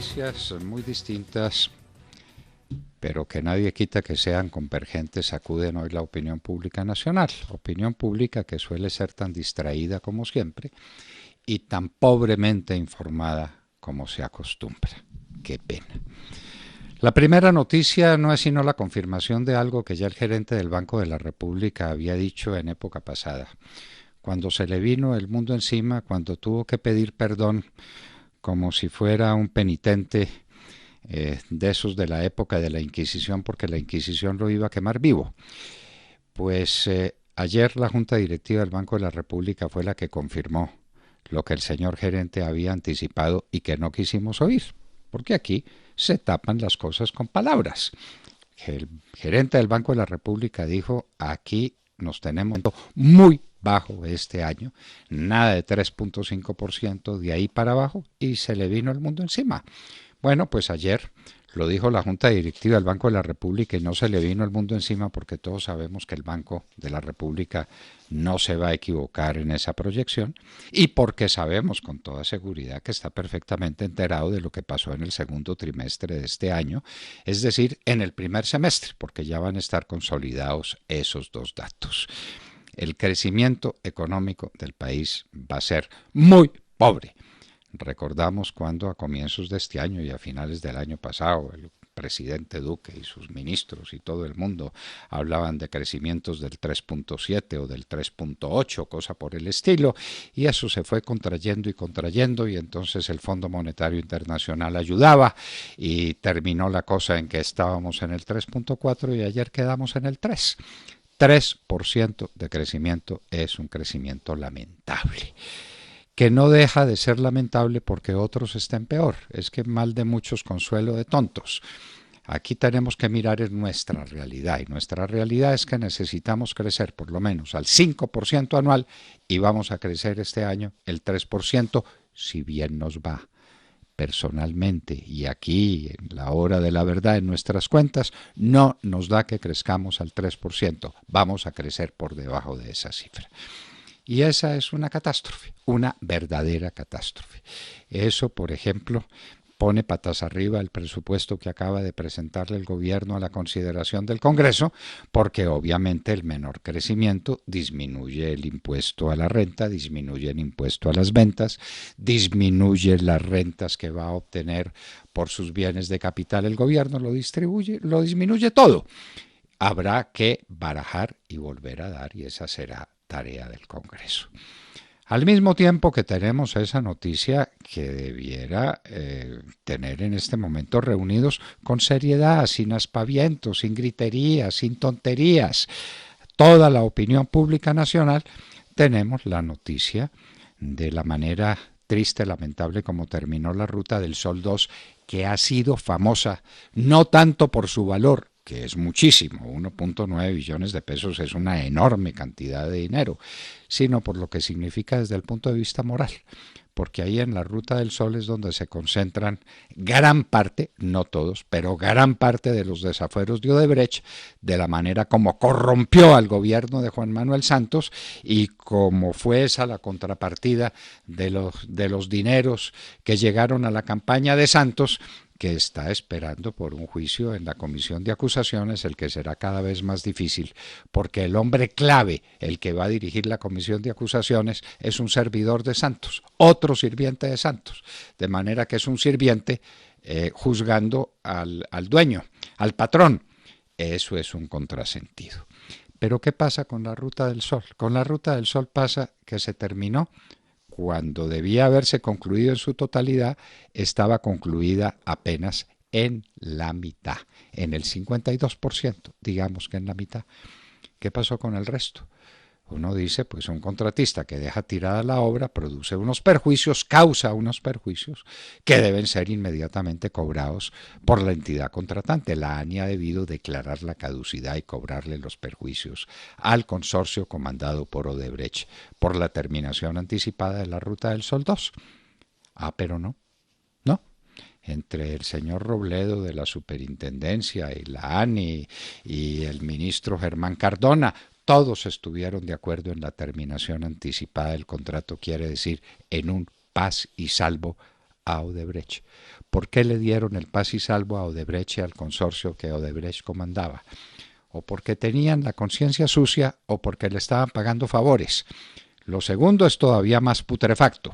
noticias muy distintas, pero que nadie quita que sean convergentes, sacuden hoy la opinión pública nacional. Opinión pública que suele ser tan distraída como siempre y tan pobremente informada como se acostumbra. Qué pena. La primera noticia no es sino la confirmación de algo que ya el gerente del Banco de la República había dicho en época pasada. Cuando se le vino el mundo encima, cuando tuvo que pedir perdón como si fuera un penitente de esos de la época de la Inquisición, porque la Inquisición lo iba a quemar vivo. Pues ayer la Junta Directiva del Banco de la República fue la que confirmó lo que el señor gerente había anticipado y que no quisimos oír, porque aquí se tapan las cosas con palabras. El gerente del Banco de la República dijo, aquí nos tenemos muy bajo este año, nada de 3.5% de ahí para abajo, y se le vino el mundo encima. Bueno, pues ayer lo dijo la Junta Directiva del Banco de la República y no se le vino el mundo encima porque todos sabemos que el Banco de la República no se va a equivocar en esa proyección y porque sabemos con toda seguridad que está perfectamente enterado de lo que pasó en el segundo trimestre de este año, es decir, en el primer semestre, porque ya van a estar consolidados esos dos datos. El crecimiento económico del país va a ser muy pobre. Recordamos cuando a comienzos de este año y a finales del año pasado el presidente Duque y sus ministros y todo el mundo hablaban de crecimientos del 3.7 o del 3.8, cosa por el estilo, y eso se fue contrayendo y entonces el Fondo Monetario Internacional ayudaba y terminó la cosa en que estábamos en el 3.4 y ayer quedamos en el 3. 3% de crecimiento es un crecimiento lamentable, que no deja de ser lamentable porque otros estén peor. Es que mal de muchos consuelo de tontos. Aquí tenemos que mirar en nuestra realidad, y nuestra realidad es que necesitamos crecer por lo menos al 5% anual y vamos a crecer este año el 3%, si bien nos va. Personalmente, y aquí en la hora de la verdad en nuestras cuentas, no nos da que crezcamos al 3%, vamos a crecer por debajo de esa cifra. Y esa es una catástrofe, una verdadera catástrofe. Eso, por ejemplo, pone patas arriba el presupuesto que acaba de presentarle el gobierno a la consideración del Congreso, porque obviamente el menor crecimiento disminuye el impuesto a la renta, disminuye el impuesto a las ventas, disminuye las rentas que va a obtener por sus bienes de capital el gobierno, lo disminuye todo. Habrá que barajar y volver a dar, y esa será tarea del Congreso. Al mismo tiempo que tenemos esa noticia que debiera tener en este momento reunidos con seriedad, sin aspavientos, sin griterías, sin tonterías, toda la opinión pública nacional, tenemos la noticia de la manera triste, lamentable como terminó la Ruta del Sol 2, que ha sido famosa no tanto por su valor, que es muchísimo, 1.9 billones de pesos es una enorme cantidad de dinero, sino por lo que significa desde el punto de vista moral, porque ahí en la Ruta del Sol es donde se concentran gran parte, no todos, pero gran parte de los desafueros de Odebrecht, de la manera como corrompió al gobierno de Juan Manuel Santos y como fue esa la contrapartida de los dineros que llegaron a la campaña de Santos, que está esperando por un juicio en la comisión de acusaciones, el que será cada vez más difícil, porque el hombre clave, el que va a dirigir la comisión de acusaciones, es un servidor de Santos, otro sirviente de Santos, de manera que es un sirviente juzgando al dueño, al patrón. Eso es un contrasentido. Pero ¿qué pasa con la Ruta del Sol? Con la Ruta del Sol pasa que se terminó cuando debía haberse concluido en su totalidad, estaba concluida apenas en la mitad, en el 52%, digamos que en la mitad. ¿Qué pasó con el resto? Uno dice, pues un contratista que deja tirada la obra produce unos perjuicios, causa unos perjuicios que deben ser inmediatamente cobrados por la entidad contratante. La ANI ha debido declarar la caducidad y cobrarle los perjuicios al consorcio comandado por Odebrecht por la terminación anticipada de la Ruta del Sol 2. Pero no. Entre el señor Robledo de la Superintendencia y la ANI y el ministro Germán Cardona, todos estuvieron de acuerdo en la terminación anticipada del contrato, quiere decir en un paz y salvo a Odebrecht. ¿Por qué le dieron el paz y salvo a Odebrecht y al consorcio que Odebrecht comandaba? O porque tenían la conciencia sucia o porque le estaban pagando favores. Lo segundo es todavía más putrefacto.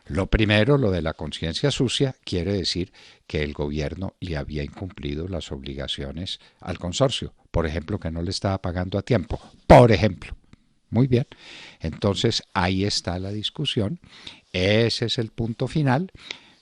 Lo primero, lo de la conciencia sucia, quiere decir que el gobierno le había incumplido las obligaciones al consorcio. Por ejemplo, que no le estaba pagando a tiempo. Por ejemplo. Muy bien. Entonces, ahí está la discusión. Ese es el punto final.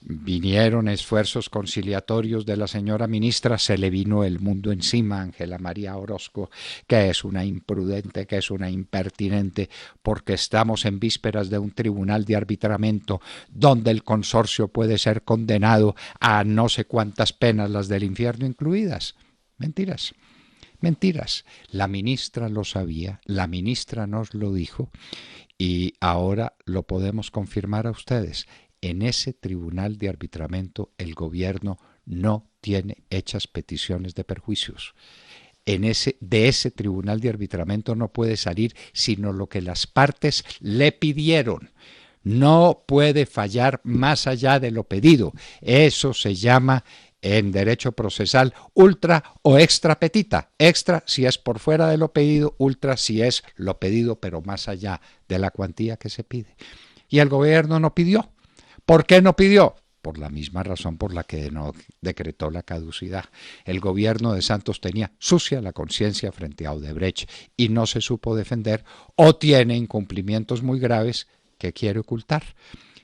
Vinieron esfuerzos conciliatorios de la señora ministra, se le vino el mundo encima a Ángela María Orozco, que es una imprudente, que es una impertinente, porque estamos en vísperas de un tribunal de arbitramiento donde el consorcio puede ser condenado a no sé cuántas penas, las del infierno incluidas. Mentiras. Mentiras. La ministra lo sabía, la ministra nos lo dijo y ahora lo podemos confirmar a ustedes. En ese tribunal de arbitramiento el gobierno no tiene hechas peticiones de perjuicios. De ese tribunal de arbitramiento no puede salir sino lo que las partes le pidieron. No puede fallar más allá de lo pedido. Eso se llama en derecho procesal ultra o extra petita. Extra si es por fuera de lo pedido, ultra si es lo pedido pero más allá de la cuantía que se pide. Y el gobierno no pidió. ¿Por qué no pidió? Por la misma razón por la que no decretó la caducidad. El gobierno de Santos tenía sucia la conciencia frente a Odebrecht y no se supo defender o tiene incumplimientos muy graves que quiere ocultar.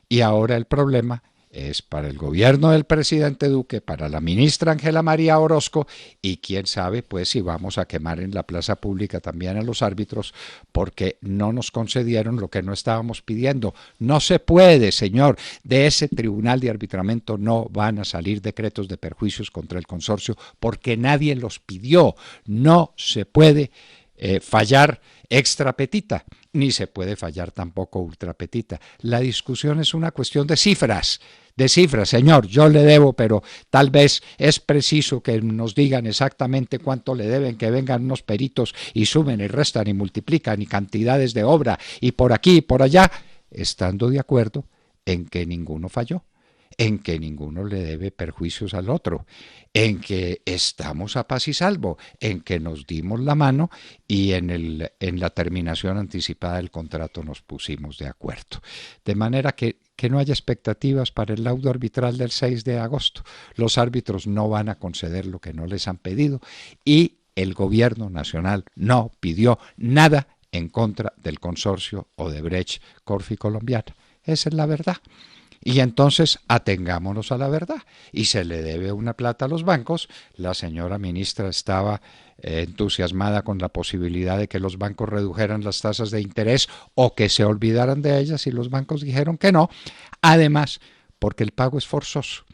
Y ahora el problema es para el gobierno del presidente Duque, para la ministra Ángela María Orozco y quién sabe pues si vamos a quemar en la plaza pública también a los árbitros porque no nos concedieron lo que no estábamos pidiendo. No se puede, señor, de ese tribunal de arbitramiento no van a salir decretos de perjuicios contra el consorcio porque nadie los pidió. No se puede fallar extra petita, ni se puede fallar tampoco ultra petita. La discusión es una cuestión de cifras, señor, yo le debo, pero tal vez es preciso que nos digan exactamente cuánto le deben, que vengan unos peritos y sumen y restan y multiplican y cantidades de obra y por aquí y por allá, estando de acuerdo en que ninguno falló, en que ninguno le debe perjuicios al otro, en que estamos a paz y salvo, en que nos dimos la mano y en la terminación anticipada del contrato nos pusimos de acuerdo. De manera que no haya expectativas para el laudo arbitral del 6 de agosto. Los árbitros no van a conceder lo que no les han pedido y el gobierno nacional no pidió nada en contra del consorcio Odebrecht Corfi Colombiana. Esa es la verdad. Y entonces atengámonos a la verdad. Y se le debe una plata a los bancos. La señora ministra estaba entusiasmada con la posibilidad de que los bancos redujeran las tasas de interés o que se olvidaran de ellas y los bancos dijeron que no. Además, porque el pago es forzoso.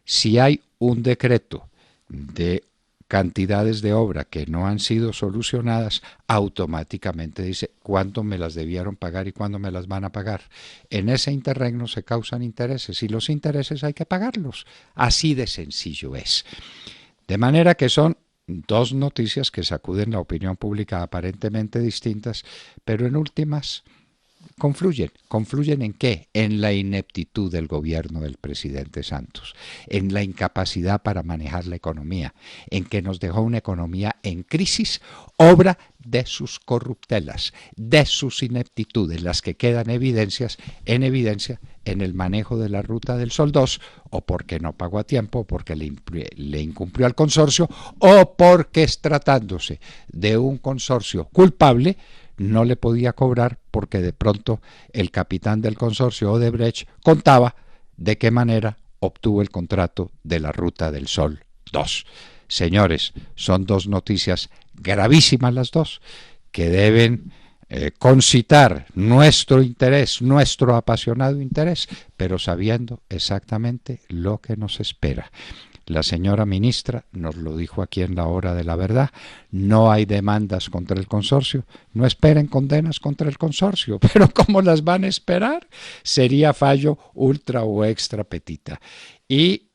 Si hay un decreto de cantidades de obra que no han sido solucionadas, automáticamente dice cuánto me las debieron pagar y cuándo me las van a pagar. En ese interregno se causan intereses y los intereses hay que pagarlos. Así de sencillo es. De manera que son dos noticias que sacuden la opinión pública aparentemente distintas, pero en últimas confluyen. ¿Confluyen en qué? En la ineptitud del gobierno del presidente Santos, en la incapacidad para manejar la economía, en que nos dejó una economía en crisis, obra de sus corruptelas, de sus ineptitudes, las que quedan en evidencia en el manejo de la Ruta del Sol 2, o porque no pagó a tiempo, o porque le incumplió al consorcio, o porque tratándose de un consorcio culpable, no le podía cobrar porque de pronto el capitán del consorcio Odebrecht contaba de qué manera obtuvo el contrato de la Ruta del Sol 2. Señores, son dos noticias gravísimas las dos, que deben concitar nuestro interés, nuestro apasionado interés, pero sabiendo exactamente lo que nos espera. La señora ministra nos lo dijo aquí en la hora de la verdad, no hay demandas contra el consorcio, no esperen condenas contra el consorcio, pero ¿cómo las van a esperar? Sería fallo ultra o extra petita. Y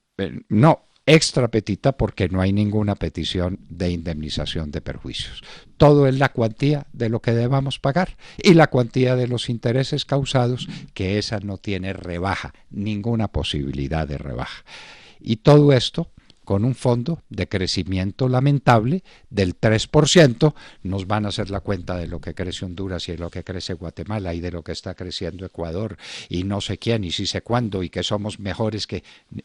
no, extra petita porque no hay ninguna petición de indemnización de perjuicios. Todo es la cuantía de lo que debamos pagar y la cuantía de los intereses causados, que esa no tiene rebaja, ninguna posibilidad de rebaja. Y todo esto con un fondo de crecimiento lamentable del 3%, nos van a hacer la cuenta de lo que crece Honduras y de lo que crece Guatemala y de lo que está creciendo Ecuador y no sé quién y sí sé cuándo y que somos mejores que...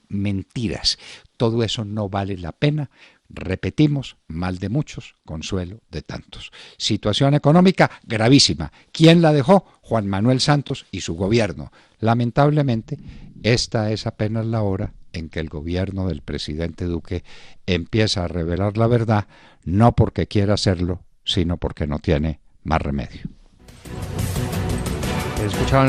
Mentiras. Todo eso no vale la pena. Repetimos, mal de muchos, consuelo de tantos. Situación económica gravísima. ¿Quién la dejó? Juan Manuel Santos y su gobierno. Lamentablemente, esta es apenas la hora en que el gobierno del presidente Duque empieza a revelar la verdad, no porque quiera hacerlo, sino porque no tiene más remedio. Escuchaban